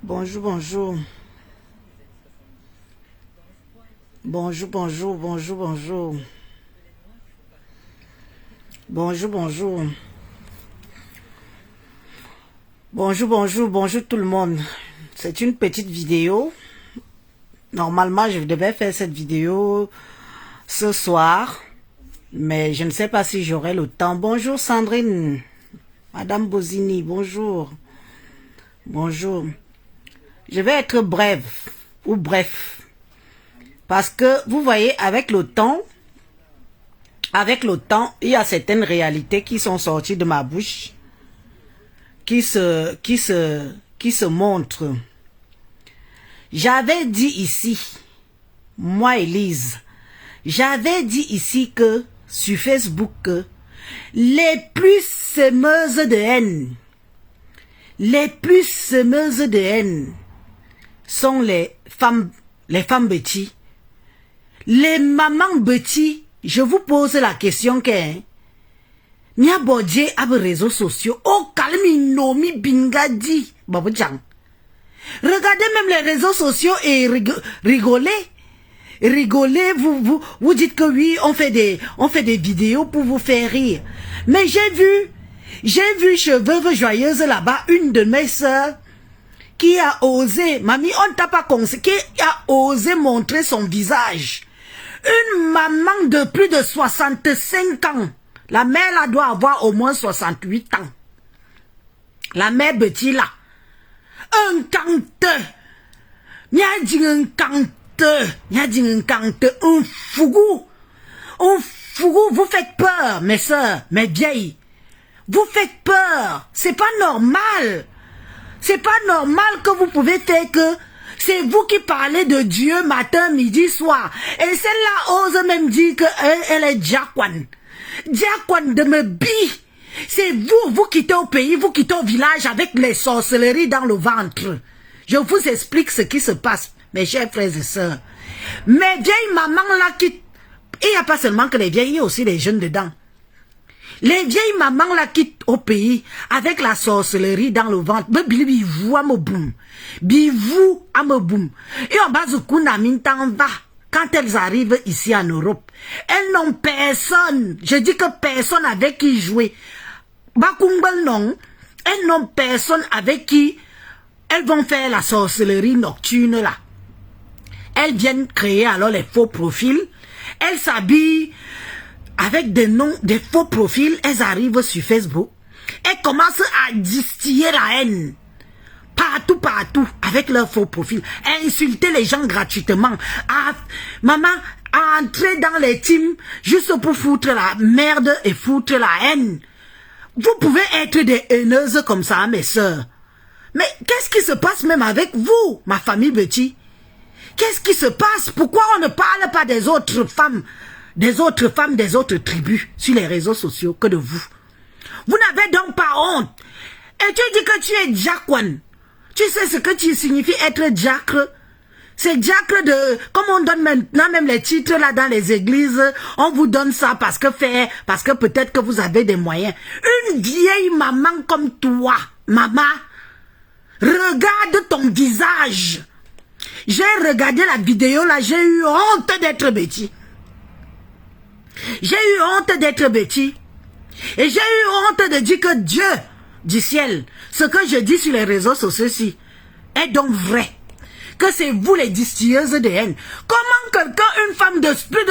Bonjour, bonjour. Bonjour, bonjour, bonjour, bonjour. Bonjour, bonjour. Bonjour, bonjour, bonjour tout le monde. C'est une petite vidéo. Normalement, je devais faire cette vidéo ce soir, mais je ne sais pas si j'aurai le temps. Bonjour Sandrine, Madame Bozini, bonjour. Bonjour. Je vais être brève ou bref. Parce que, vous voyez, avec le temps, il y a certaines réalités qui sont sorties de ma bouche, qui se montrent. J'avais dit ici, moi Élise, j'avais dit ici que, sur Facebook, que les plus semeuses de haine, sont les femmes bêtis. Les mamans bêtis, je vous pose la question que Mia Bodje a des réseaux sociaux. Oh, calme, Nomi Bingadi. Baboujan. Regardez même les réseaux sociaux et rigolez. Rigolez, vous dites que oui, on fait des vidéos pour vous faire rire. Mais j'ai vu Cheveux Joyeuse là-bas, une de mes sœurs, qui a osé, mamie, on t'a pas conseillé, qui a osé montrer son visage. Une maman de plus de 65 ans. La mère là doit avoir au moins 68 ans. La mère petit là. Un canteur. Mia dit un canteur. Mia dit un canteur. Un fougou. Un fougou, vous faites peur, mes soeurs, mes vieilles. Vous faites peur. C'est pas normal. C'est pas normal que vous pouvez faire que c'est vous qui parlez de Dieu matin, midi, soir. Et celle-là ose même dire qu'elle est Diakwan. Diakwan de me bi. C'est vous quittez au pays, vous quittez au village avec les sorcelleries dans le ventre. Je vous explique ce qui se passe, mes chers frères et sœurs. Mes vieilles mamans là qui... Il n'y a pas seulement que les vieilles, il y a aussi les jeunes dedans. Les vieilles mamans là quittent au pays avec la sorcellerie dans le ventre. Bivou à me boum. Bivou à me boum. Et en bas, quand elles arrivent ici en Europe, elles n'ont personne. Je dis que personne avec qui jouer. Bakumbel non. Elles n'ont personne avec qui elles vont faire la sorcellerie nocturne là. Elles viennent créer alors les faux profils. Elles s'habillent avec des noms, des faux profils, elles arrivent sur Facebook. Elles commencent à distiller la haine. Partout, avec leurs faux profils. À insulter les gens gratuitement. Maman, à entrer dans les teams juste pour foutre la merde et foutre la haine. Vous pouvez être des haineuses comme ça, mes sœurs. Mais qu'est-ce qui se passe même avec vous, ma famille Betty? Qu'est-ce qui se passe? Pourquoi on ne parle pas des autres femmes, des autres tribus sur les réseaux sociaux que de vous? Vous n'avez donc pas honte. Et tu dis que tu es Diakwan. Tu sais ce que tu signifies être diacre? C'est diacre de... Comme on donne maintenant même les titres là dans les églises, on vous donne ça parce que peut-être que vous avez des moyens. Une vieille maman comme toi, maman, regarde ton visage. J'ai regardé la vidéo là, j'ai eu honte d'être bêtise. J'ai eu honte d'être bêtise. Et j'ai eu honte de dire que Dieu du ciel, ce que je dis sur les réseaux sociaux est donc vrai. Que c'est vous les distilleuses de haine. Comment quelqu'un, une femme de plus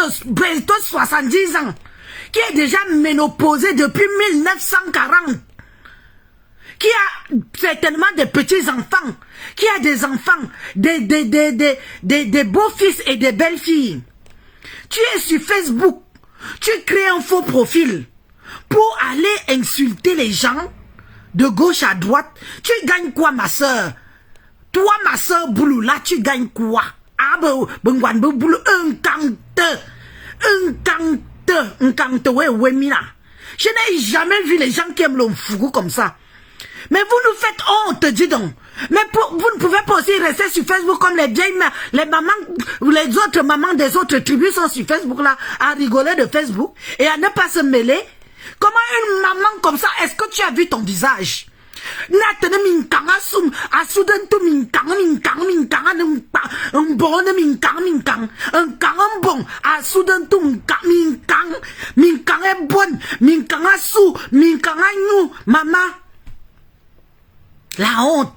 de 70 ans, qui est déjà ménopausée depuis 1940, qui a certainement des petits-enfants, qui a des enfants, des beaux-fils et des belles-filles. Tu es sur Facebook, tu crées un faux profil pour aller insulter les gens de gauche à droite. Tu gagnes quoi, ma soeur? Toi, ma soeur Boulou, là, tu gagnes quoi? Ah, ben, Boulou, un cante, ouais, mina. Je n'ai jamais vu les gens qui aiment le fougou comme ça. Mais vous nous faites honte, dis donc. Mais vous ne pouvez pas aussi rester sur Facebook comme les vieilles, les mamans, ou les autres mamans des autres tribus sont sur Facebook là, à rigoler de Facebook et à ne pas se mêler. Comment une maman comme ça, est-ce que tu as vu ton visage? Natana minkang asum asudan tu minkang un bon minkang un kang bon asudan tu minkang est bonne minkang asu minkang agnou maman. La honte,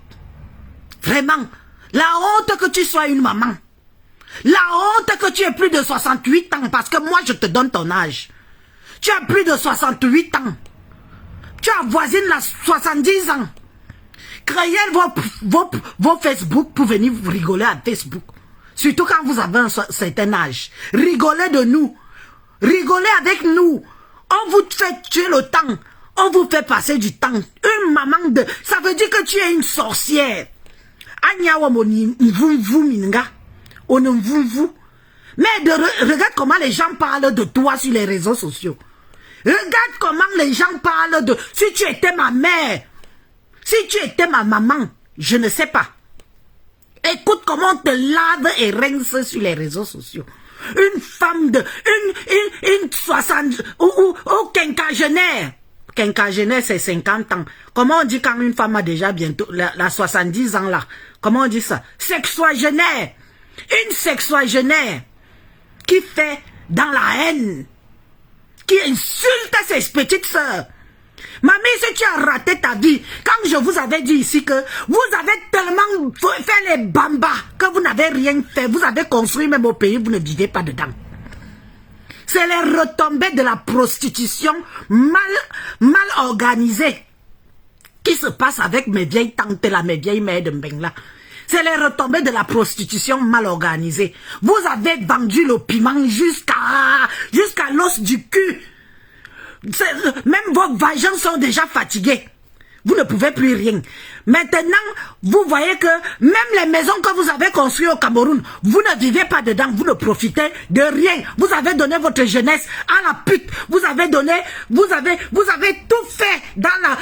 vraiment, la honte que tu sois une maman, la honte que tu aies plus de 68 ans, parce que moi je te donne ton âge. Tu as plus de 68 ans. Tu avoisines la 70 ans. Créez vos Facebook pour venir vous rigoler à Facebook. Surtout quand vous avez un certain âge. Rigolez de nous. Rigolez avec nous. On vous fait tuer le temps. On vous fait passer du temps. Une maman de... Ça veut dire que tu es une sorcière. Mais regarde comment les gens parlent de toi sur les réseaux sociaux. Regarde comment les gens parlent de... Si tu étais ma mère, si tu étais ma maman, je ne sais pas. Écoute comment on te lave et rince sur les réseaux sociaux. Une femme de... Une 60... Ou quinquagénaire. Quinquagénaire, c'est 50 ans. Comment on dit quand une femme a déjà bientôt... La 70 ans là. Comment on dit ça? Sexuagénaire. Une sexuagénaire qui fait dans la haine, qui insulte ses petites sœurs. Mamie, si tu as raté ta vie, quand je vous avais dit ici que vous avez tellement fait les bambas que vous n'avez rien fait, vous avez construit même au pays, vous ne vivez pas dedans. C'est les retombées de la prostitution mal organisée qui se passe avec mes vieilles tantes là, mes vieilles mères de Mbengla. C'est les retombées de la prostitution mal organisée. Vous avez vendu le piment jusqu'à l'os du cul. Même vos vagins sont déjà fatigués. Vous ne pouvez plus rien. Maintenant, vous voyez que même les maisons que vous avez construites au Cameroun, vous ne vivez pas dedans, vous ne profitez de rien. Vous avez donné votre jeunesse à la pute. Vous avez donné, vous avez tout fait dans la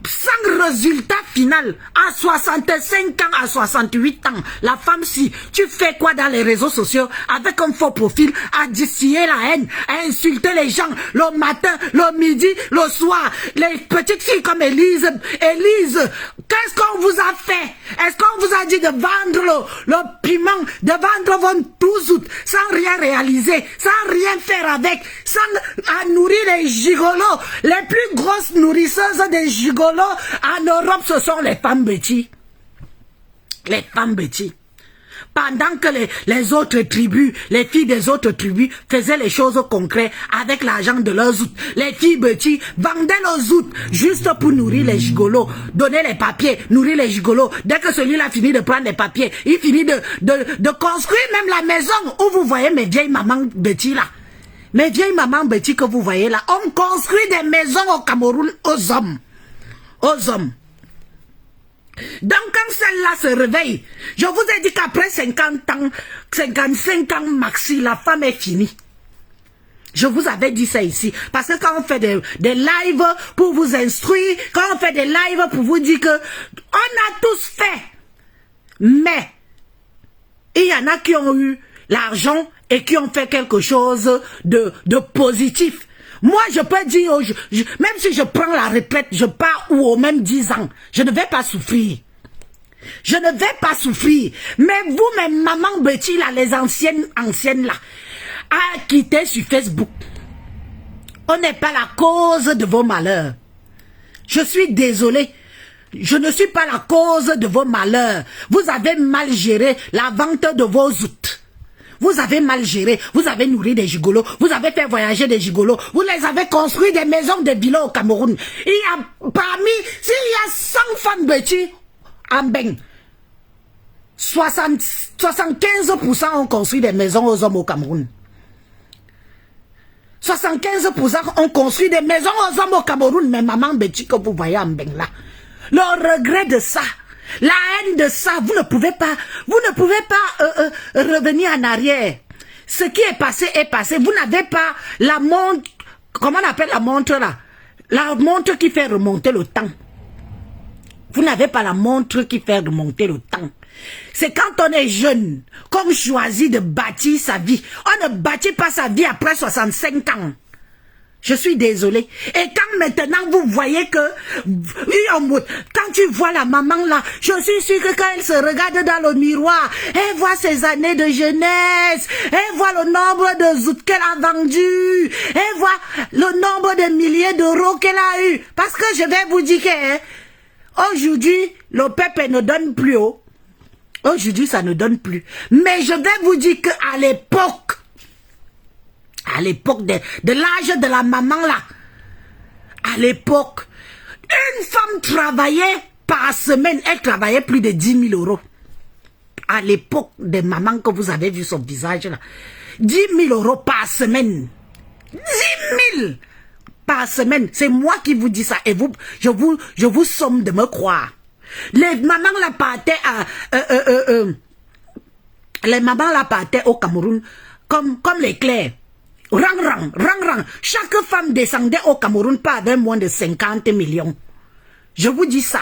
sans résultat final. À 65 ans, à 68 ans, la femme, si tu fais quoi dans les réseaux sociaux avec un faux profil, à distiller la haine, à insulter les gens le matin, le midi, le soir. Les petites filles comme Élise, qu'est-ce qu'on vous a fait? Est-ce qu'on vous a dit de vendre le piment, de vendre votre touzout sans rien réaliser, sans rien faire avec, sans nourrir les gigolos? Les plus grosses nourrisseuses des gigolos en Europe, ce sont les femmes bêtis. Les femmes bêtis. Pendant que les autres tribus, les filles des autres tribus faisaient les choses concrètes avec l'argent de leurs zout. Les filles bêtis vendaient leurs zout juste pour nourrir les gigolos, donner les papiers, nourrir les gigolos. Dès que celui-là finit de prendre les papiers, il finit de construire même la maison où vous voyez mes vieilles mamans bêtis là. Mes vieilles mamans bêtis que vous voyez là, on construit des maisons au Cameroun aux hommes. Aux hommes. Donc quand celle-là se réveille, je vous ai dit qu'après 50 ans, 55 ans maxi, la femme est finie. Je vous avais dit ça ici. Parce que quand on fait des lives pour vous instruire, quand on fait des lives pour vous dire que on a tous fait. Mais, il y en a qui ont eu l'argent et qui ont fait quelque chose de positif. Moi, je peux dire, même si je prends la retraite, je pars ou au même 10 ans, je ne vais pas souffrir. Je ne vais pas souffrir. Mais vous, mes mamans Betty, là, les anciennes là, à quitter sur Facebook. On n'est pas la cause de vos malheurs. Je suis désolé. Je ne suis pas la cause de vos malheurs. Vous avez mal géré la vente de vos outils. Vous avez mal géré, vous avez nourri des gigolos, vous avez fait voyager des gigolos, vous les avez construit des maisons de villas au Cameroun. Il y a parmi, s'il y a 100 femmes bêtises en Beng, 75% ont construit des maisons aux hommes au Cameroun. 75% ont construit des maisons aux hommes au Cameroun, mais maman bêtise que vous voyez en Beng là. Le regret de ça, la haine de ça, vous ne pouvez pas revenir en arrière. Ce qui est passé est passé. Vous n'avez pas la montre, comment on appelle la montre là? La montre qui fait remonter le temps. Vous n'avez pas la montre qui fait remonter le temps. C'est quand on est jeune qu'on choisit de bâtir sa vie. On ne bâtit pas sa vie après 65 ans. Je suis désolée. Et quand maintenant vous voyez que, quand tu vois la maman là, je suis sûre que quand elle se regarde dans le miroir, elle voit ses années de jeunesse, elle voit le nombre de zout qu'elle a vendu, elle voit le nombre de milliers d'euros qu'elle a eu. Parce que je vais vous dire que, aujourd'hui, le peuple ne donne plus haut. Aujourd'hui, ça ne donne plus. Mais je vais vous dire qu'à l'époque de l'âge de la maman là, à l'époque, une femme travaillait par semaine, elle travaillait plus de 10 000 euros. À l'époque des mamans que vous avez vu son visage là, 10 000 euros par semaine. 10 000 par semaine. C'est moi qui vous dis ça. Et vous, je vous somme de me croire. Les mamans là partaient les mamans là partaient au Cameroun comme l'éclair. Rang. Chaque femme descendait au Cameroun pas avec moins de 50 millions. Je vous dis ça.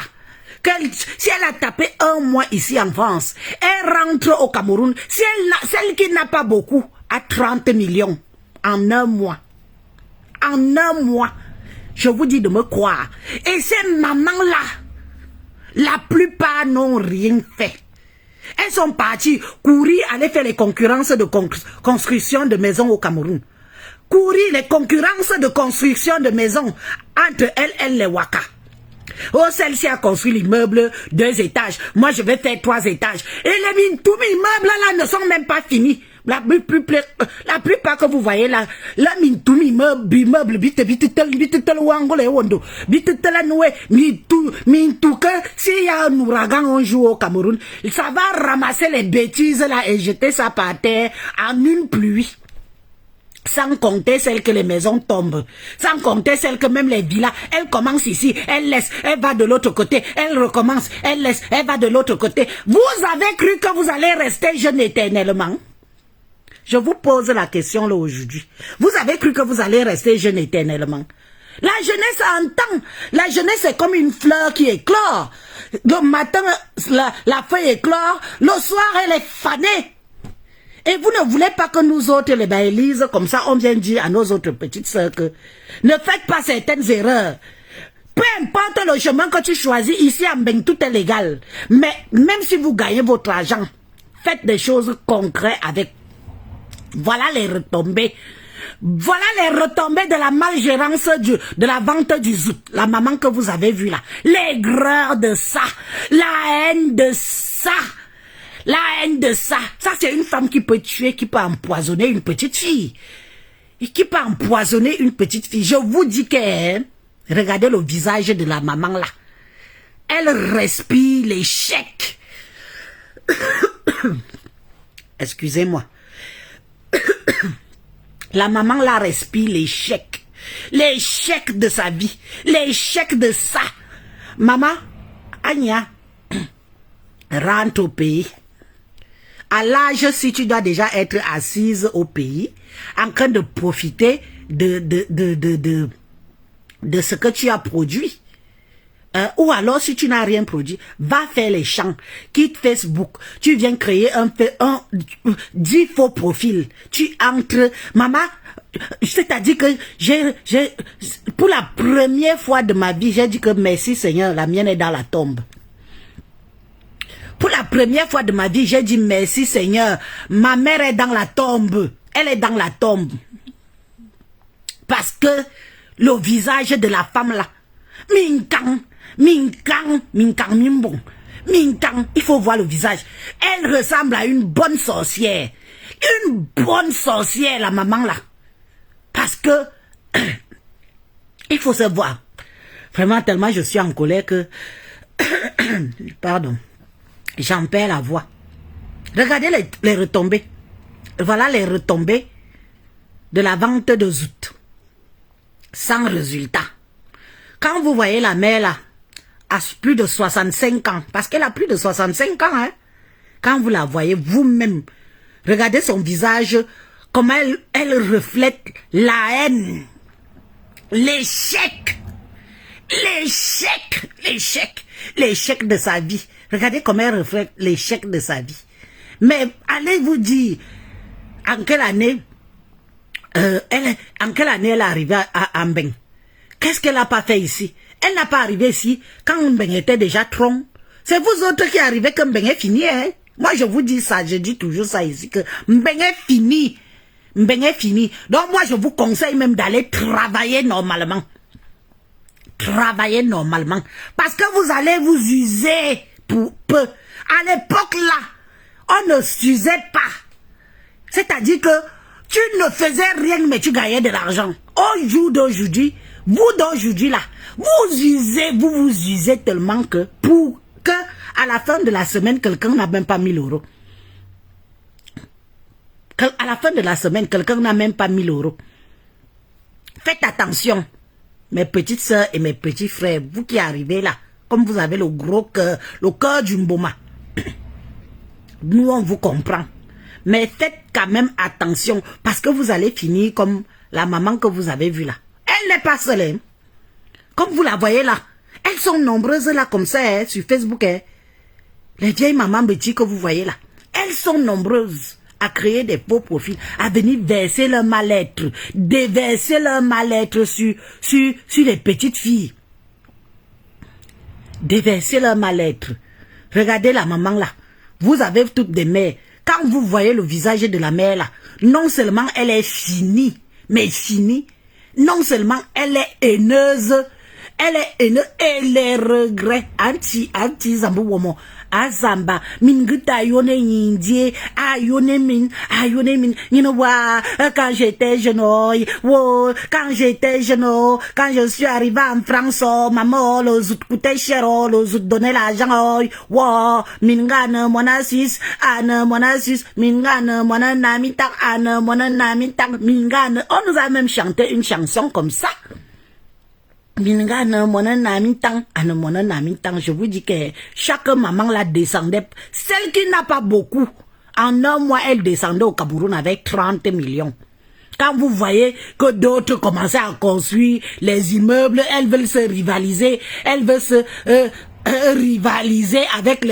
Si elle a tapé un mois ici en France, elle rentre au Cameroun. Celle qui n'a pas beaucoup a 30 millions en un mois. En un mois. Je vous dis de me croire. Et ces mamans-là, la plupart n'ont rien fait. Elles sont parties courir, aller faire les concurrences de construction de maisons au Cameroun. Courir les concurrences de construction de maisons entre elles et les Waka. Oh, celle-ci a construit l'immeuble 2 étages. Moi, je vais faire 3 étages. Et tous mes immeubles là ne sont même pas finis. La plupart que vous voyez là, tous mes immeubles, s'il y a un ouragan un jour au Cameroun, ça va ramasser les bêtises là et jeter ça par terre en une pluie. Sans compter celles que les maisons tombent. Sans compter celles que même les villas, elles commencent ici, elles laissent, elle va de l'autre côté, elle recommence, elle laisse, elle va de l'autre côté. Vous avez cru que vous allez rester jeune éternellement? Je vous pose la question là aujourd'hui. Vous avez cru que vous allez rester jeune éternellement? La jeunesse entend. La jeunesse est comme une fleur qui éclore. Le matin, la feuille éclore. Le soir, elle est fanée. Et vous ne voulez pas que nous autres, les Baélises, comme ça, on vient dire à nos autres petites sœurs que ne faites pas certaines erreurs. Peu importe le chemin que tu choisis, ici à Mbeng, tout est légal. Mais même si vous gagnez votre argent, faites des choses concrètes avec. Voilà les retombées. Voilà les retombées de la malgérance de la vente du zout. La maman que vous avez vue là. L'aigreur de ça. La haine de ça. La haine de ça. Ça, c'est une femme qui peut tuer, qui peut empoisonner une petite fille. Et qui peut empoisonner une petite fille. Je vous dis que, regardez le visage de la maman là. Elle respire l'échec. Excusez-moi. La maman là respire l'échec. L'échec de sa vie. L'échec de ça. Maman, Anya, rentre au pays. À l'âge, si tu dois déjà être assise au pays, en train de profiter de ce que tu as produit. Ou alors, si tu n'as rien produit, va faire les champs, quitte Facebook, tu viens créer 10 faux profils, tu entres, maman, c'est-à-dire que pour la première fois de ma vie, j'ai dit que merci Seigneur, la mienne est dans la tombe. Pour la première fois de ma vie, j'ai dit merci Seigneur, ma mère est dans la tombe, elle est dans la tombe. Parce que le visage de la femme là, Minkang, il faut voir le visage. Elle ressemble à une bonne sorcière. Une bonne sorcière, la maman là. Parce que, il faut se voir. Vraiment, tellement je suis en colère que, pardon, j'en perds la voix. Regardez les retombées. Voilà les retombées de la vente de zout. Sans résultat. Quand vous voyez la mère là, à plus de 65 ans, parce qu'elle a plus de 65 ans, hein, quand vous la voyez vous-même, regardez son visage, comment elle reflète la haine, l'échec, l'échec de sa vie. Regardez comment elle reflète l'échec de sa vie. Mais allez vous dire, en quelle année en quelle année elle est arrivée à Mbeng? Qu'est-ce qu'elle n'a pas fait ici? Elle n'a pas arrivé ici quand Mbeng était déjà tronc. C'est vous autres qui arrivez que Mbeng est fini, hein? Moi, je vous dis ça, je dis toujours ça ici, que Mbeng est fini. Mbeng est fini. Donc, moi, je vous conseille même d'aller travailler normalement. Travailler normalement. Parce que vous allez vous user pour peu. À l'époque, là, on ne s'usait pas. C'est-à-dire que tu ne faisais rien, mais tu gagnais de l'argent. Au jour d'aujourd'hui, vous d'aujourd'hui là, vous usez tellement que pour que à la fin de la semaine, quelqu'un n'a même pas 1000 euros. À la fin de la semaine, quelqu'un n'a même pas 1000 euros. Faites attention, mes petites soeurs et mes petits frères, vous qui arrivez là, comme vous avez le gros cœur, le cœur du Mboma. Nous, on vous comprend. Mais faites quand même attention, parce que vous allez finir comme la maman que vous avez vue là. Elle n'est pas seule, hein. Comme vous la voyez là. Elles sont nombreuses là comme ça, hein, sur Facebook. Hein. Les vieilles mamans petits que vous voyez là. Elles sont nombreuses à créer des faux profils, à venir verser leur mal-être, déverser leur mal-être sur les petites filles. Déverser leur mal-être. Regardez la maman là. Vous avez toutes des mères. Quand vous voyez le visage de la mère là, non seulement elle est finie, mais finie, non seulement elle est haineuse, et les regrets, anti zambu womo, azamba, minguta yone yindie, ayone min, you know what, quand j'étais jeune, wow, quand je suis arrivé en France, maman, le zout coûtait cher, le zout donnait l'argent, wow, mingane, monasis, ane, monasis, mingane, monanamitang, ane, monanamitang, mingane, on nous a même chanté une chanson comme ça. Je vous dis que chaque maman la descendait. Celle qui n'a pas beaucoup, en un mois, elle descendait au Cameroun avec 30 millions. Quand vous voyez que d'autres commençaient à construire les immeubles, elles veulent se rivaliser. Elles veulent se rivaliser avec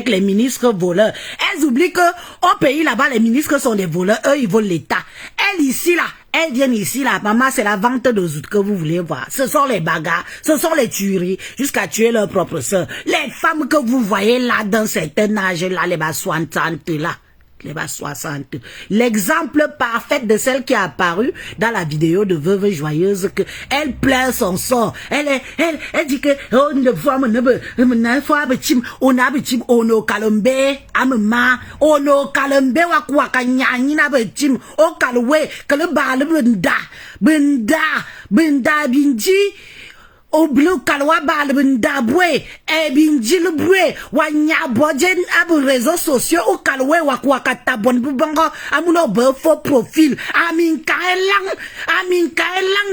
les ministres voleurs. Elles oublient que au pays là-bas, les ministres sont des voleurs. Eux, ils volent l'État. Elles ici là, elles viennent ici là. Maman, c'est la vente de zout que vous voulez voir. Ce sont les bagarres, ce sont les tueries, jusqu'à tuer leur propre sœur. Les femmes que vous voyez là, dans certain âge là, les bas 60 là. Les bas 60. L'exemple parfait de celle qui a apparu dans la vidéo de Veuve Joyeuse, que elle pleure son sort. Elle dit que on ne voit ono kalombe amema ono kalombe wa kuakanyani na betim o kalwe kalba benda binji o blue kalwa bal bendabwe e binjil bwe wa nyabojen abu réseaux sociaux o kalwe wa kwakata bon bubango amuno be faux profil amin kaelang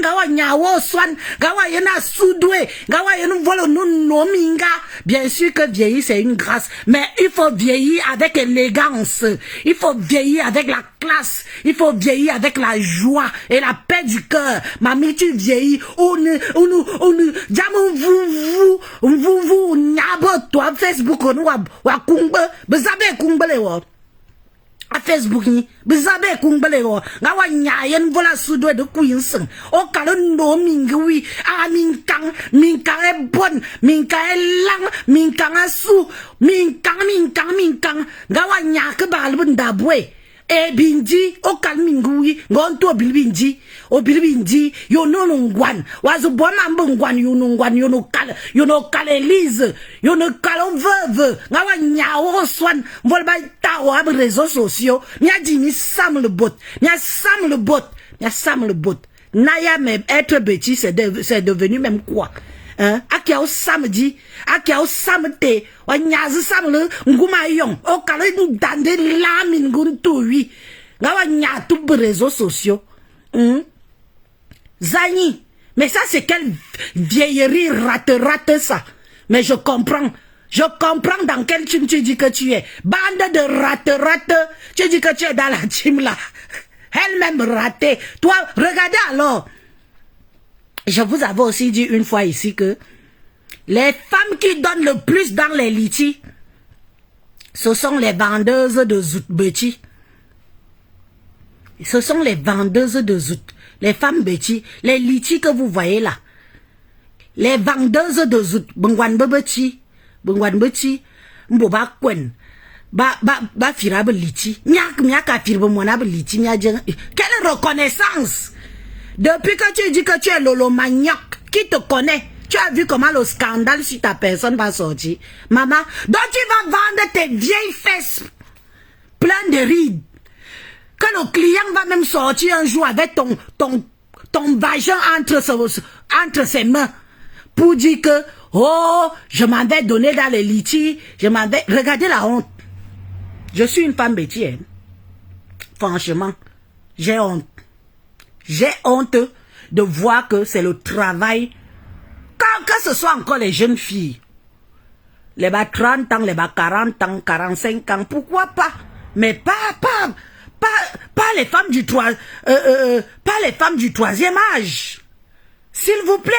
gawa nyawo swan gawa yena soudwe gawa yenu volo no minga. Bien sûr que vieillir c'est une grâce, mais il faut vieillir avec élégance, il faut vieillir avec la classe, il faut vieillir avec la joie et la paix du cœur. Mamie, tu vieillis on vous nyabo toi Facebook on wa kumbe bezabe kumbele wo a Facebook ni bezabe kumbele wo ngawa nyayen vola sudwe de kuinsen o kalo no mingwi a minkang e bon minkang e lang minkang asu minkang ngawa nyake bal bundabwe e binji o kalmingui ngonto bilbinji o bilbinji yo no ngwan wazo bona mbongwan yo no ngwan yo no kal Elise yo no kal veuve ngawa nyawo swan volba tawo ab réseaux sociaux nya di ni sam le bot naya même être bêtise c'est devenu même quoi. Hein? Akia au samedi, akia au samedi, wa nyazi samle nguma yon, o kale dande la min guntoui, gawa nyatu réseaux sociaux. Zani, mais ça c'est quelle vieillerie rate ça. Mais je comprends dans quel team tu dis que tu es. Bande de rate, tu dis que tu es dans la team là. Elle-même ratée. Toi, regardez alors. Je vous avais aussi dit une fois ici que les femmes qui donnent le plus dans les litiges, ce sont les vendeuses de zoutbeti. Ce sont les vendeuses de zout, les femmes bêtis, les litchis que vous voyez là. Les vendeuses de zout, bungwan bebeti, mboba kwen, ba firable litchi, miak affirme monable litchi, quelle reconnaissance! Depuis que tu dis que tu es Lolo Magnoc, qui te connaît? Tu as vu comment le scandale sur ta personne va sortir? Maman, donc tu vas vendre tes vieilles fesses pleines de rides. Que le client va même sortir un jour avec ton vagin entre ses mains. Pour dire que, oh, je m'en vais donner dans les litchis, regardez la honte. Je suis une femme bêtise. Franchement, j'ai honte. J'ai honte de voir que c'est le travail. Que ce soit encore les jeunes filles. Les bas 30 ans, les bas 40 ans, 45 ans, pourquoi pas? Mais pas les femmes du pas les femmes du 3e âge. S'il vous plaît,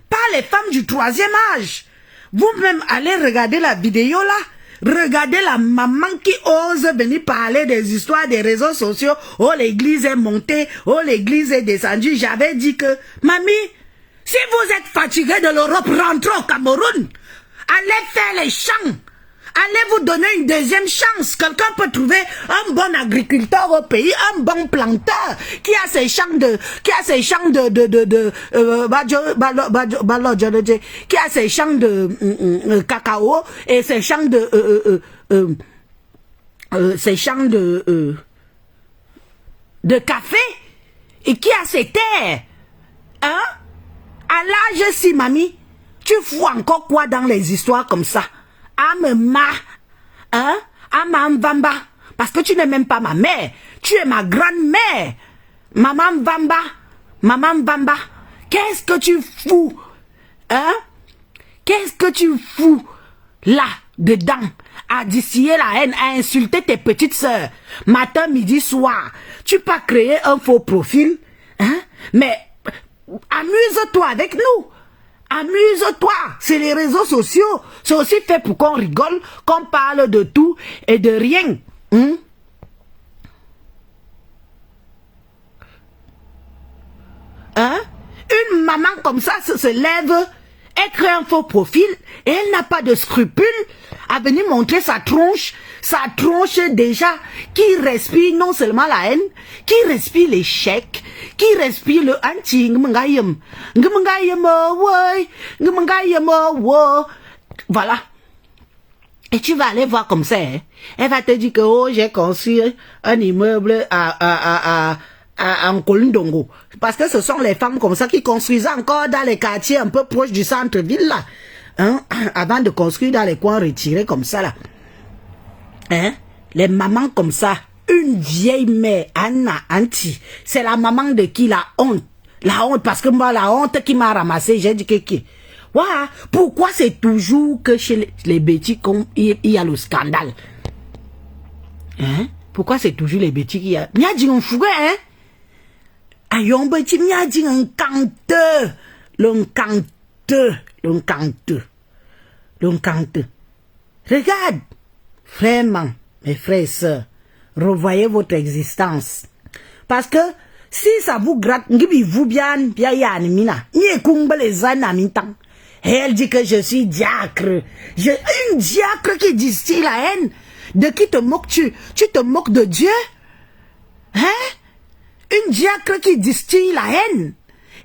pas les femmes du 3e âge. Vous-même allez regarder la vidéo là. Regardez la maman qui ose venir parler des histoires des réseaux sociaux. Oh, l'église est montée. Oh, l'église est descendue. J'avais dit que, mamie, si vous êtes fatigué de l'Europe, rentrez au Cameroun. Allez faire les champs. Allez vous donner une deuxième chance. Quelqu'un peut trouver un bon agriculteur au pays, un bon planteur qui a ses champs de cacao et ses champs de café et qui a ses terres. Hein? À l'âge si, mamie, tu fous encore quoi dans les histoires comme ça? Amema, hein? Amambamba. Parce que tu n'es même pas ma mère. Tu es ma grand-mère. Maman Bamba. Qu'est-ce que tu fous? Hein? Qu'est-ce que tu fous là, dedans? À distiller la haine, à insulter tes petites sœurs. Matin, midi, soir. Tu peux créer un faux profil. Hein? Mais amuse-toi avec nous. Amuse-toi, c'est les réseaux sociaux. C'est aussi fait pour qu'on rigole, qu'on parle de tout et de rien. Hein? Une maman comme ça se lève, elle crée un faux profil et elle n'a pas de scrupules à venir montrer sa tronche déjà qui respire non seulement la haine, qui respire l'échec, qui respire le anti. Voilà. Et tu vas aller voir comme ça. Hein? Elle va te dire que oh, j'ai construit un immeuble en Kolundongo. Parce que ce sont les femmes comme ça qui construisent encore dans les quartiers un peu proches du centre-ville là. Hein? Avant de construire dans les coins retirés comme ça là. Hein? Les mamans comme ça, une vieille mère, Anna, Anti, c'est la maman de qui? La honte. La honte, parce que moi, la honte qui m'a ramassé, j'ai dit que, voilà, pourquoi c'est toujours que chez les bêtis il y a le scandale? Hein? Pourquoi c'est toujours les bêtis qui y a? M'a dit un fouguet, hein? Ayon bêtis, m'a dit un canteux. L'encanteux. Regarde. Vraiment, mes frères et sœurs, revoyez votre existence. Parce que si ça vous gratte, vous bien, et elle dit que je suis diacre. Une diacre qui distille la haine. De qui te moques-tu? Tu te moques de Dieu? Hein? Une diacre qui distille la haine.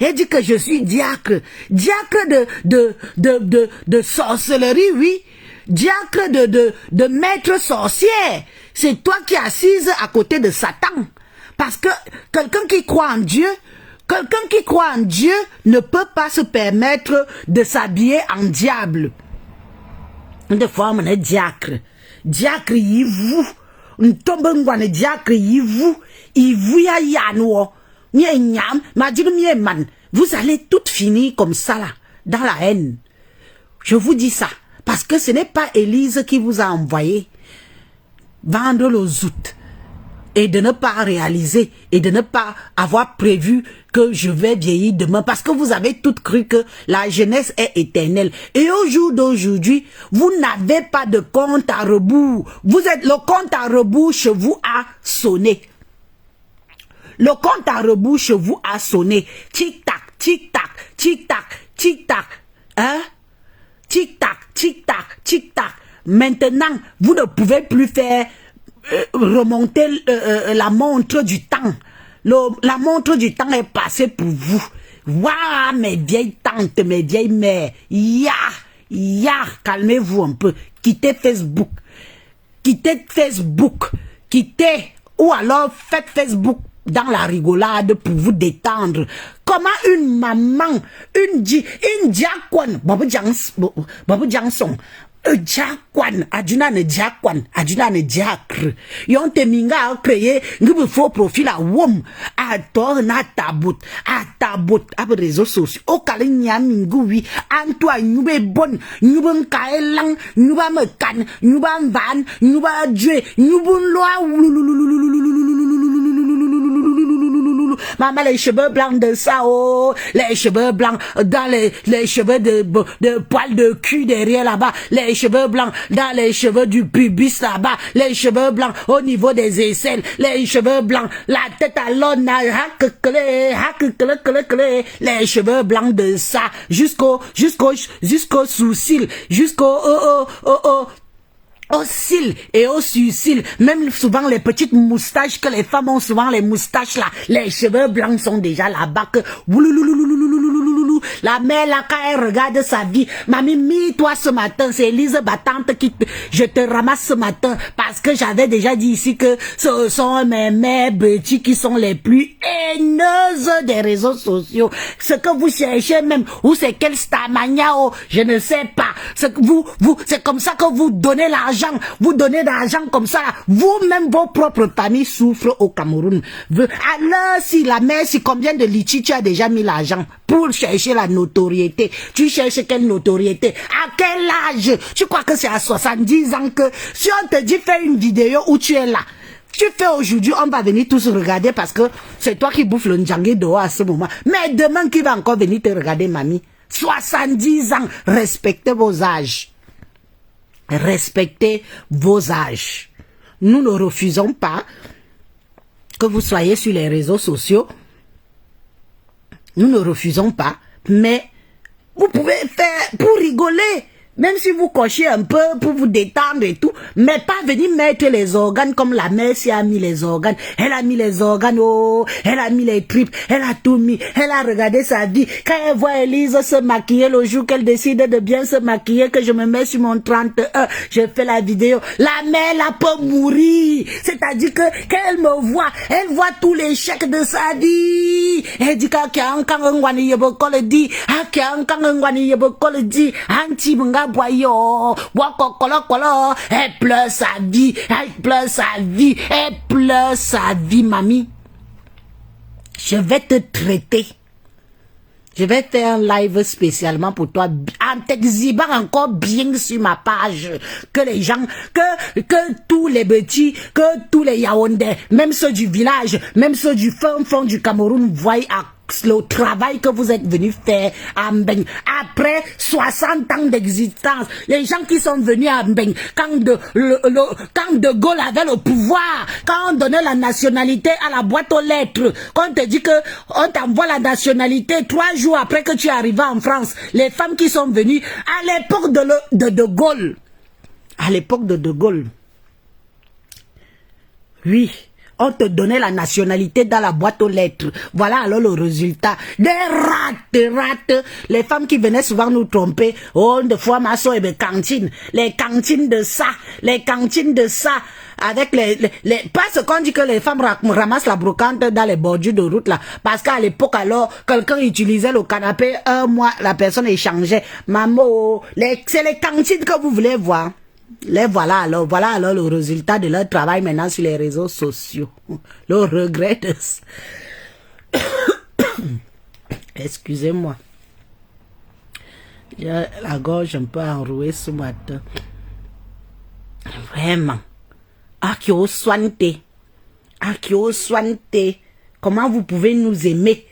Elle dit que je suis diacre. Diacre de sorcellerie, oui. Diacre de maître sorcier. C'est toi qui es assise à côté de Satan. Parce que quelqu'un qui croit en Dieu ne peut pas se permettre de s'habiller en diable. Une fois, on est diacre. Diacre, il vous. On tombe en diacre, il vous ya yanouo. Vous allez toutes finir comme ça là, dans la haine. Je vous dis ça. Parce que ce n'est pas Élise qui vous a envoyé vendre le zout et de ne pas réaliser et de ne pas avoir prévu que je vais vieillir demain. Parce que vous avez toutes cru que la jeunesse est éternelle. Et au jour d'aujourd'hui, vous n'avez pas de compte à rebours. Le compte à rebours chez vous a sonné. Le compte à rebours chez vous a sonné. Tic-tac, tic-tac, tic-tac, tic-tac. Hein? Tic-tac, tic-tac, tic-tac. Maintenant, vous ne pouvez plus faire remonter la montre du temps. La montre du temps est passée pour vous. Waouh, mes vieilles tantes, mes vieilles mères. Calmez-vous un peu. Quittez Facebook. Quittez, ou alors faites Facebook dans la rigolade pour vous détendre. Comment une maman, une diakwan, Babu Jansson, diakwan, adjuna ne diacre. Yon te minga créé, nous faux profil à wom, à tort na tabut, à réseaux sociaux. Au kalinya mingoui, Antoine, nous be bon, nous bon kaelang, nous ba me kan, nous ba van, nous ba djue, nous bon loi, maman, les cheveux blancs de ça, oh, les cheveux blancs dans les cheveux de poils de cul derrière là-bas, les cheveux blancs dans les cheveux du pubis là-bas, les cheveux blancs au niveau des aisselles, les cheveux blancs, la tête à l'on, les cheveux blancs de ça, jusqu'au sourcil, aux cils et aux sourcils, même souvent les petites moustaches que les femmes ont souvent, les moustaches là, les cheveux blancs sont déjà là-bas que la mère là quand elle regarde sa vie, mamie, toi ce matin, c'est Elise Battante qui je te ramasse ce matin parce que j'avais déjà dit ici que ce sont mes mères petits qui sont les plus haineuses des réseaux sociaux. Ce que vous cherchez même, ou c'est quel stamania, je ne sais pas. Ce que c'est comme ça que vous donnez l'argent. Vous donnez de l'argent comme ça, vous-même, vos propres familles souffrent au Cameroun. Alors, si la mère, si combien de litchi tu as déjà mis l'argent pour chercher la notoriété? Tu cherches quelle notoriété? À quel âge? Tu crois que c'est à 70 ans que, si on te dit fais une vidéo où tu es là, tu fais aujourd'hui, on va venir tous regarder parce que c'est toi qui bouffes le ndjangé dehors à ce moment. Mais demain, qui va encore venir te regarder, mamie? 70 ans, respectez vos âges. Respectez vos âges. Nous ne refusons pas que vous soyez sur les réseaux sociaux. Nous ne refusons pas, mais vous pouvez faire pour rigoler. Même si vous cochez un peu pour vous détendre et tout, mais pas venir mettre les organes comme la mère si a mis les organes. Elle a mis les organes, oh, elle a mis les tripes, elle a tout mis, elle a regardé sa vie. Quand elle voit Elise se maquiller le jour qu'elle décide de bien se maquiller, que je me mets sur mon 31, je fais la vidéo. La mère, elle peut mourir. C'est-à-dire que quand elle me voit, elle voit tous les chèques de sa vie. Elle dit qu'il y a un kangwani yebokole dit, qu'il y a un kangwani yebokole dit, anti munga boyo, elle pleure sa vie, elle pleure sa vie, mamie. Je vais te traiter. Je vais faire un live spécialement pour toi, en t'exhibant encore bien sur ma page, que les gens, que tous les petits, que tous les Yaoundais, même ceux du village, même ceux du fond du Cameroun, voient le travail que vous êtes venu faire à Mbeng. Après 60 ans d'existence, les gens qui sont venus à Mbeng, quand De Gaulle avait le pouvoir, quand on donnait la nationalité à la boîte aux lettres, quand on te dit que on t'envoie la nationalité 3 jours après que tu es arrivé en France, les femmes qui sont venues à l'époque de Gaulle, à l'époque de De Gaulle, oui, on te donnait la nationalité dans la boîte aux lettres. Voilà alors le résultat. Des rates. Les femmes qui venaient souvent nous tromper. Oh, de fois, ma soeur, et cantines. Les cantines de ça. Avec parce qu'on dit que les femmes ramassent la brocante dans les bordures de route là. Parce qu'à l'époque alors, quelqu'un utilisait le canapé, un mois, la personne échangeait. Maman, c'est les cantines que vous voulez voir. Voilà alors le résultat de leur travail maintenant sur les réseaux sociaux. Le regret de ça. Excusez-moi. J'ai la gorge un peu enrouée ce matin. Vraiment. Akio Swante. Comment vous pouvez nous aimer?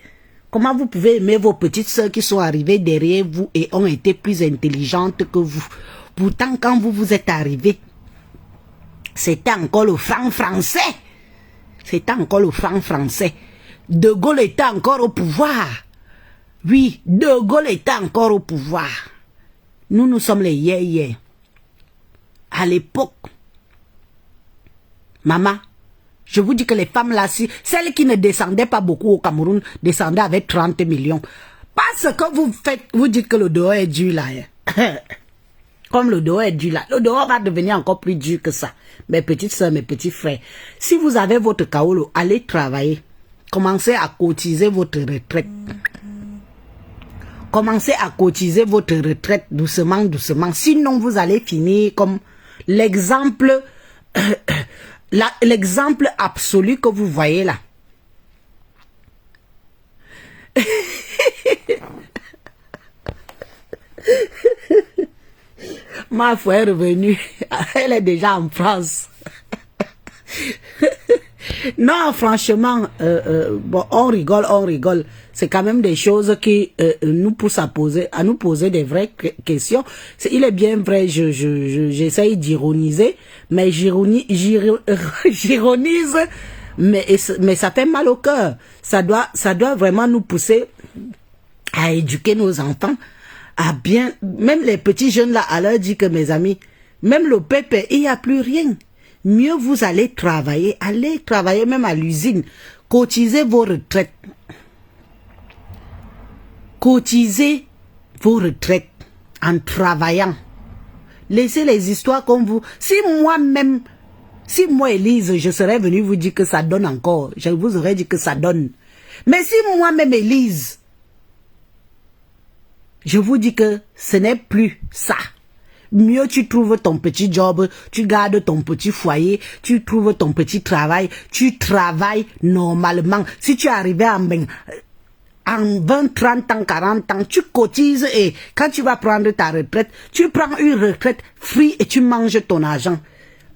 Comment vous pouvez aimer vos petites sœurs qui sont arrivées derrière vous et ont été plus intelligentes que vous? Pourtant, quand vous êtes arrivés, c'était encore le franc français. De Gaulle était encore au pouvoir. Oui, De Gaulle était encore au pouvoir. Nous sommes les yé-yé. À l'époque, maman, je vous dis que les femmes là, celles qui ne descendaient pas beaucoup au Cameroun, descendaient avec 30 millions. Parce que vous faites, vous dites que le dehors est dur là. Comme le dehors est dur là. Le dehors va devenir encore plus dur que ça. Mes petites soeurs, mes petits frères. Si vous avez votre kaolo, allez travailler. Commencez à cotiser votre retraite. Commencez à cotiser votre retraite doucement, doucement. Sinon, vous allez finir comme l'exemple l'exemple absolu que vous voyez là. Ma foi est revenue. Elle est déjà en France. Non, franchement, bon, on rigole. C'est quand même des choses qui nous poussent à nous poser des vraies questions. Il est bien vrai, j'essaye d'ironiser, mais j'ironise, mais ça fait mal au cœur. Ça doit vraiment nous pousser à éduquer nos enfants, à bien, même les petits jeunes là, à leur dire que mes amis, même le pépé, il n'y a plus rien. Mieux vous allez travailler même à l'usine, cotisez vos retraites. Cotisez vos retraites en travaillant. Laissez les histoires comme vous. Si moi, Élise, je serais venue vous dire que ça donne encore, je vous aurais dit que ça donne. Mais si moi-même, Élise, je vous dis que ce n'est plus ça. Mieux tu trouves ton petit job, tu gardes ton petit foyer, tu trouves ton petit travail, tu travailles normalement. Si tu es arrivé en 20, 30 ans, 40 ans, tu cotises et quand tu vas prendre ta retraite, tu prends une retraite free et tu manges ton argent.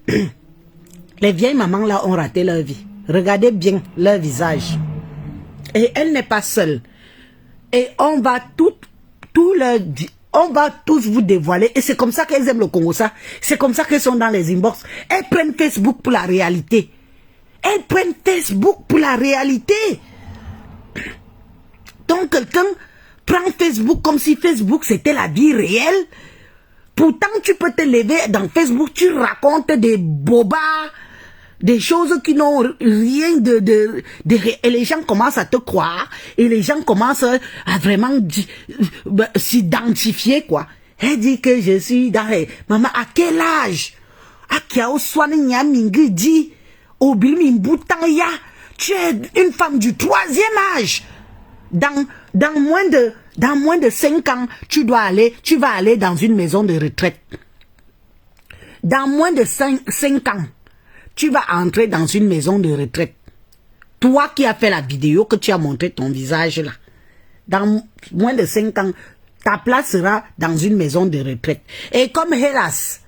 Les vieilles mamans là ont raté leur vie. Regardez bien leur visage. Et elle n'est pas seule. Et on va on va tous vous dévoiler. Et c'est comme ça qu'elles aiment le Congo, ça. C'est comme ça qu'elles sont dans les inbox. Elles prennent Facebook pour la réalité. Elles prennent Facebook pour la réalité. Donc quelqu'un prend Facebook comme si Facebook c'était la vie réelle. Pourtant tu peux te lever dans Facebook, tu racontes des bobards, des choses qui n'ont rien de et les gens commencent à te croire et les gens commencent à vraiment s'identifier quoi. Elle dit que je suis dans les... Maman, à quel âge? Tu es une femme du 3e âge. Dans moins de 5 ans, tu vas aller dans une maison de retraite. Dans moins de 5 ans, tu vas entrer dans une maison de retraite. Toi qui as fait la vidéo, que tu as montré ton visage là. Dans moins de 5 ans, ta place sera dans une maison de retraite. Et comme hélas,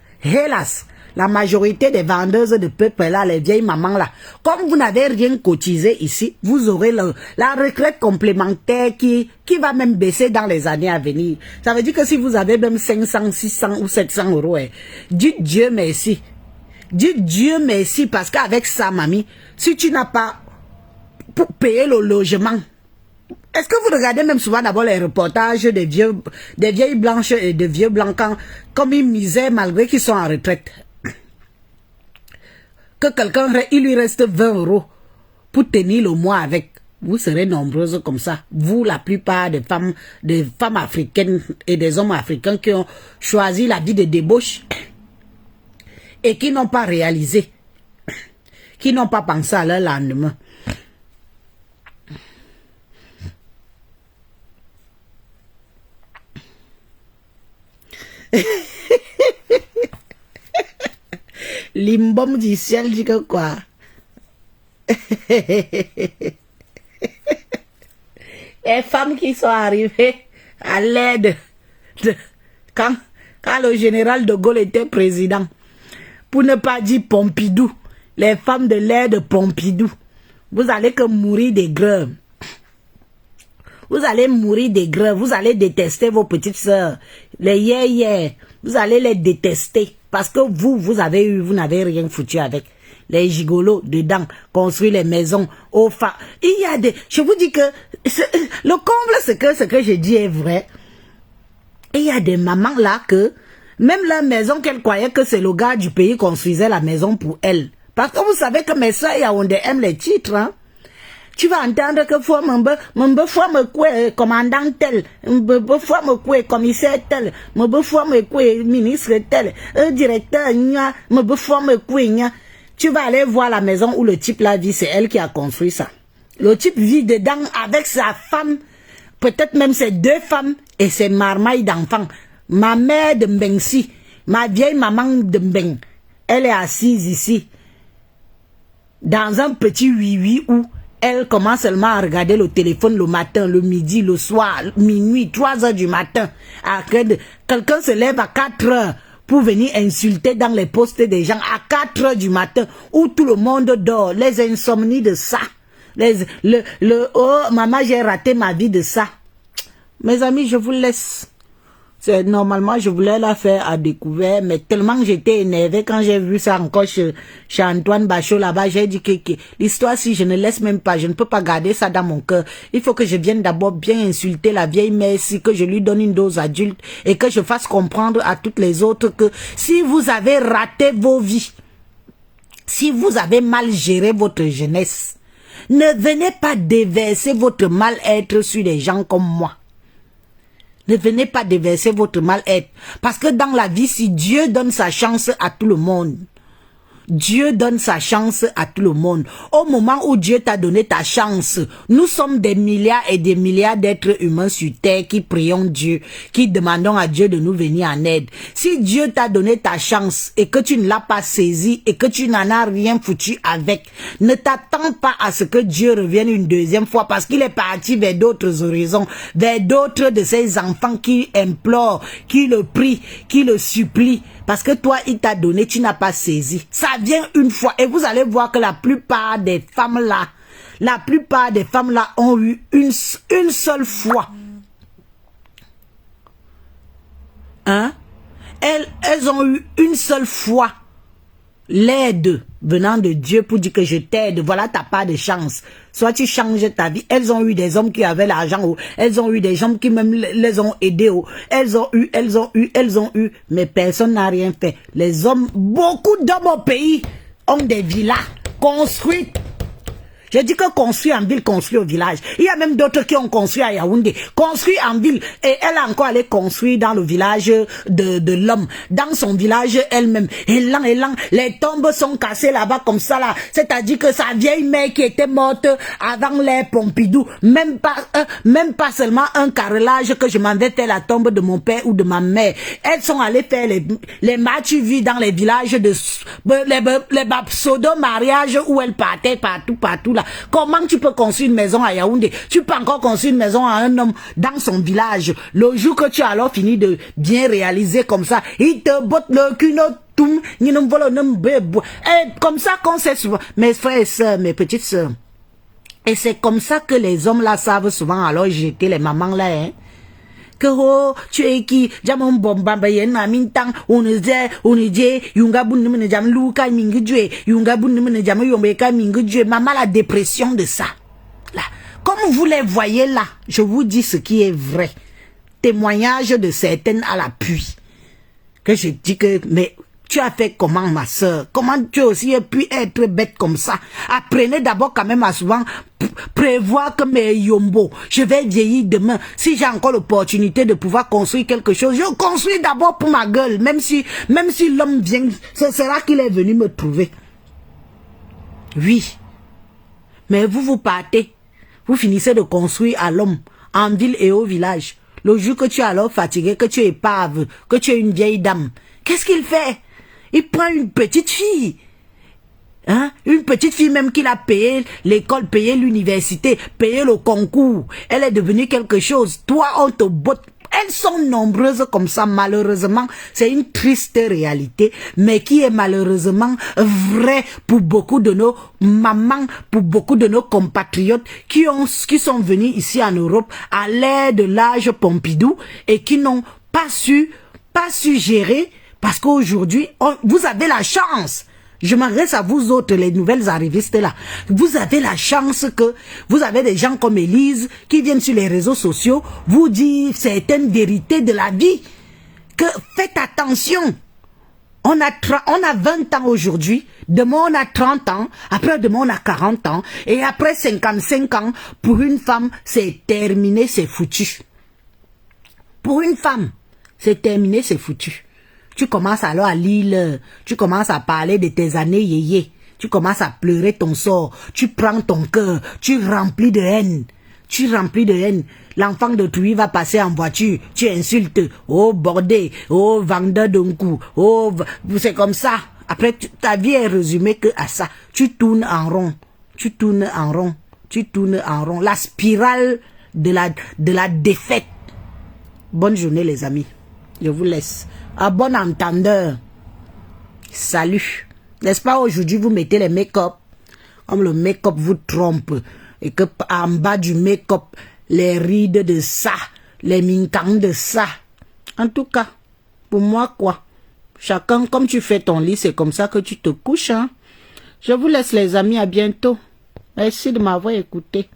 la majorité des vendeuses de peuple là, les vieilles mamans là, comme vous n'avez rien cotisé ici, vous aurez la retraite complémentaire qui va même baisser dans les années à venir. Ça veut dire que si vous avez même 500, 600 ou 700 euros, dites Dieu merci. Dites Dieu merci parce qu'avec ça, mamie, si tu n'as pas pour payer le logement, est-ce que vous regardez même souvent d'abord les reportages des vieilles blanches et des vieux blancs comme ils misaient malgré qu'ils sont en retraite? Que quelqu'un, il lui reste 20 euros pour tenir le mois avec. Vous serez nombreuses comme ça. Vous, la plupart des femmes africaines et des hommes africains qui ont choisi la vie de débauche et qui n'ont pas réalisé, qui n'ont pas pensé à leur lendemain. L'imbom du ciel dit que quoi? Les femmes qui sont arrivées à l'aide quand le général de Gaulle était président, pour ne pas dire Pompidou, les femmes de l'aide Pompidou, vous allez que mourir des grèves. Vous allez mourir des grèves, vous allez détester vos petites sœurs, les yé-yé, vous allez les détester parce que vous n'avez rien foutu avec. les gigolos dedans, construire les maisons aux femmes. Il y a des... Je vous dis que le comble, c'est que ce que je dis est vrai. Et il y a des mamans là que, même la maison qu'elle croyait que c'est le gars du pays construisait la maison pour elle. Parce que vous savez que mes soeurs Yaoundé aiment les titres, hein. Tu vas entendre que fois mon fois me quoi commandant tel, fois me quoi commissaire tel, fois me quoi ministre tel, directeur nya, fois me quoi nya. Tu vas aller voir la maison où le type là vit, c'est elle qui a construit ça. Le type vit dedans avec sa femme, peut-être même ses 2 femmes et ses marmailles d'enfants. Ma mère de Mbengsi, ma vieille maman de Mbeng, elle est assise ici, dans un petit oui-oui où elle commence seulement à regarder le téléphone le matin, le midi, le soir, minuit, 3 heures du matin. Quelqu'un se lève à 4 heures pour venir insulter dans les postes des gens à 4 heures du matin où tout le monde dort. Les insomnies de ça. Oh, maman, j'ai raté ma vie de ça. Mes amis, je vous laisse. Normalement, je voulais la faire à découvert, mais tellement que j'étais énervé quand j'ai vu ça encore chez Antoine Bachot là-bas, j'ai dit que l'histoire, si je ne laisse même pas, je ne peux pas garder ça dans mon cœur. Il faut que je vienne d'abord bien insulter la vieille mère, si que je lui donne une dose adulte et que je fasse comprendre à toutes les autres que si vous avez raté vos vies, si vous avez mal géré votre jeunesse, ne venez pas déverser votre mal-être sur des gens comme moi. Ne venez pas déverser votre mal-être. Parce que dans la vie, si Dieu donne sa chance à tout le monde, Dieu donne sa chance à tout le monde. Au moment où Dieu t'a donné ta chance, nous sommes des milliards et des milliards d'êtres humains sur terre qui prions Dieu, qui demandons à Dieu de nous venir en aide. Si Dieu t'a donné ta chance et que tu ne l'as pas saisie et que tu n'en as rien foutu avec, ne t'attends pas à ce que Dieu revienne une deuxième fois parce qu'il est parti vers d'autres horizons, vers d'autres de ses enfants qui implorent, qui le prient, qui le supplient. Parce que toi, il t'a donné, tu n'as pas saisi. Ça vient une fois. Et vous allez voir que la plupart des femmes là ont eu une seule fois. Hein? Elles ont eu une seule fois l'aide venant de Dieu pour dire que je t'aide, voilà ta part de chance. Soit tu changes ta vie. Elles ont eu des hommes qui avaient l'argent, elles ont eu des gens qui même les ont aidés, elles ont eu, mais personne n'a rien fait. Les hommes, beaucoup d'hommes au pays ont des villas construites. Je dis que construit en ville, construit au village. Il y a même d'autres qui ont construit à Yaoundé, construit en ville. Et elle a encore allé construire dans le village de l'homme. Dans son village elle-même. Et là, les tombes sont cassées là-bas comme ça là. C'est-à-dire que sa vieille mère qui était morte avant l'ère Pompidou, même pas seulement un carrelage que je m'en vais faire la tombe de mon père ou de ma mère. Elles sont allées faire les matchs-vues dans les villages les pseudo-mariages où elles partaient partout là. Comment tu peux construire une maison à Yaoundé? Tu peux encore construire une maison à un homme dans son village. Le jour que tu as alors fini de bien réaliser comme ça, il te botte le cul, et comme ça qu'on sait souvent. Mes frères et sœurs, mes petites sœurs. Et c'est comme ça que les hommes là savent souvent alors jeter les mamans là, hein. Que oh, tu es qui jamon bomba bayen na mintang onije yunga bunne jam luka mingujwe yunga bunne jam yombeka mingujwe maman la dépression de ça là comme vous les voyez là, je vous dis ce qui est vrai, témoignage de certaines à l'appui, que je dis que mais tu as fait comment ma soeur? Comment tu aussi pu être bête comme ça? Apprenez d'abord quand même à souvent prévoir que mes yombo, je vais vieillir demain. Si j'ai encore l'opportunité de pouvoir construire quelque chose, je construis d'abord pour ma gueule. Même si l'homme vient, ce sera qu'il est venu me trouver. Oui. Mais vous partez. Vous finissez de construire à l'homme, en ville et au village. Le jour que tu es alors fatigué, que tu es épave, que tu es une vieille dame, qu'est-ce qu'il fait? Il prend une petite fille. Hein? Une petite fille même qu'il a payé l'école, payé l'université, payé le concours. Elle est devenue quelque chose. Toi, on te botte. Elles sont nombreuses comme ça, malheureusement. C'est une triste réalité, mais qui est malheureusement vrai pour beaucoup de nos mamans, pour beaucoup de nos compatriotes qui sont venus ici en Europe à l'ère de l'âge Pompidou et qui n'ont pas su gérer. Parce qu'aujourd'hui, vous avez la chance Je m'adresse à vous autres, les nouvelles arrivistes là. Vous avez la chance que vous avez des gens comme Élise qui viennent sur les réseaux sociaux vous dire certaines vérités de la vie. Que faites attention. On a 20 ans aujourd'hui, demain on a 30 ans, après demain on a 40 ans, et après 55 ans, pour une femme, c'est terminé, c'est foutu. Pour une femme, c'est terminé, c'est foutu. Tu commences alors à lire, tu commences à parler de tes années yéyé, tu commences à pleurer ton sort, tu prends ton cœur, tu remplis de haine. Tu remplis de haine. L'enfant de Trouy va passer en voiture. Tu insultes. Oh, bordé. Oh, vendeur d'un coup. Oh, c'est comme ça. Après, ta vie est résumée que à ça. Tu tournes en rond. Tu tournes en rond. Tu tournes en rond. La spirale de la défaite. Bonne journée, les amis. Je vous laisse. À bon entendeur. Salut. N'est-ce pas, aujourd'hui, vous mettez les make-up. Comme le make-up vous trompe. Et que en bas du make-up, les rides de ça, les minkans de ça. En tout cas, pour moi, quoi. Chacun, comme tu fais ton lit, c'est comme ça que tu te couches. Hein? Je vous laisse les amis, à bientôt. Merci de m'avoir écouté.